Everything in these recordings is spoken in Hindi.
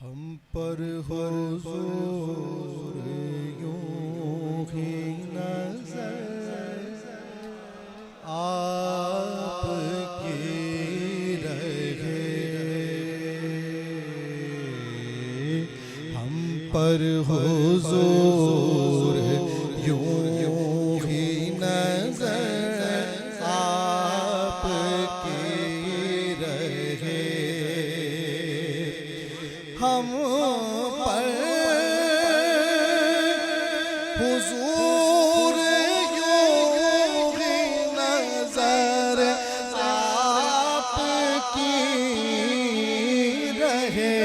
हम पर हुज़ूर यूं ही नज़र आपकी रहे, हम पर हुज़ूर यूं ही नज़र आपकी रहे, हम पर हुज़ूर यूं ही नज़र आपकी रहे,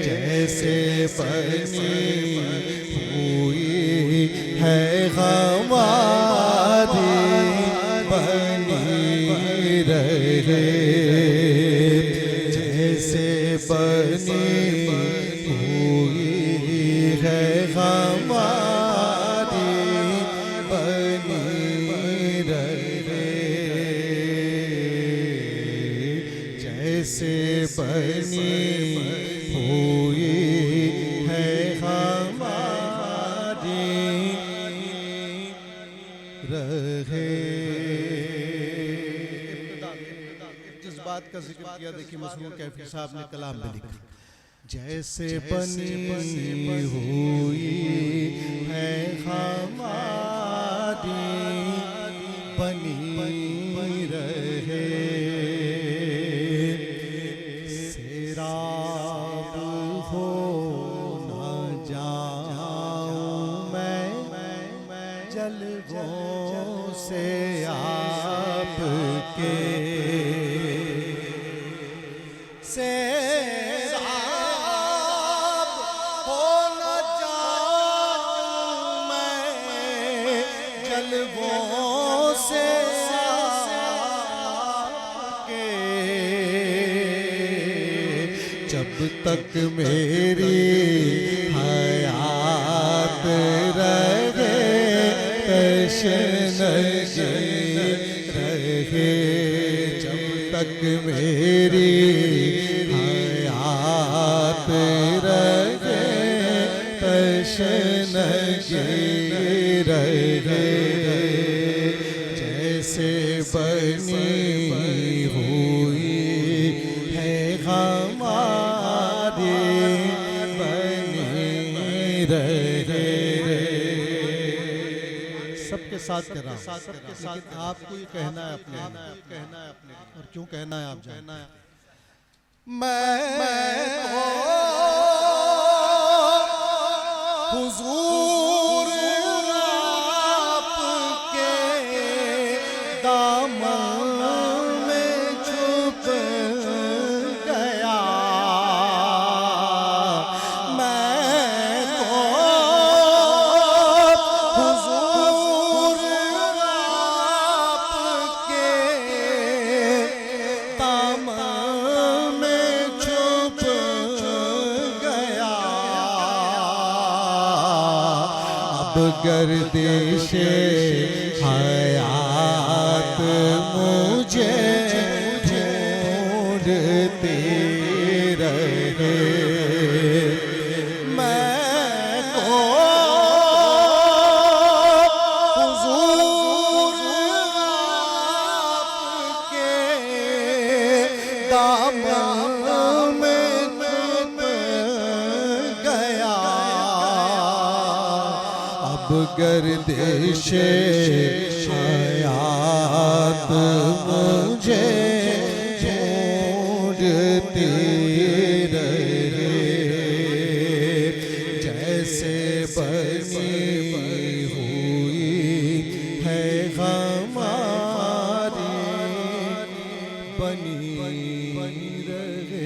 जैसे बनी हुई है हमारी बनी रहे, जैसे बनी हुई है हमारी बनी रहे, जैसे बनी हुई है हमारी रहे। जिस बात का जिक्र किया, देखिए मसरूर कैफी साहब ने कलाम में लिखा, जैसे बनी हुई है हमारी बनी रहे, सेराब हो न जाऊं मैं जलवों से आपके, सेराब हो न जाऊं मैं जलवों से आपके, जब तक मेरी हयात रहे तशनगी रहे, जब तक मेरी हयात रहे तशनगी रहे, जैसे बनी हुई है हमारी बनी रहे। सबके साथ कर रहा हूं, सबके साथ आपको ही कहना है अपने, और क्यों कहना है आप जानना है। मैं हुज़ूर आपके दामन में छुप गया, मैं हुज़ूर आपके दामन में छुप गया, अब गर्दिशे हयात मुझे ढूंढती रहे, मैं तो हुज़ूर आपके दामन में छुप गया, अब गर्दिशे हयात मुझे ढूंढती रहे, जैसे बनी हुई है हमारी बनी रहे।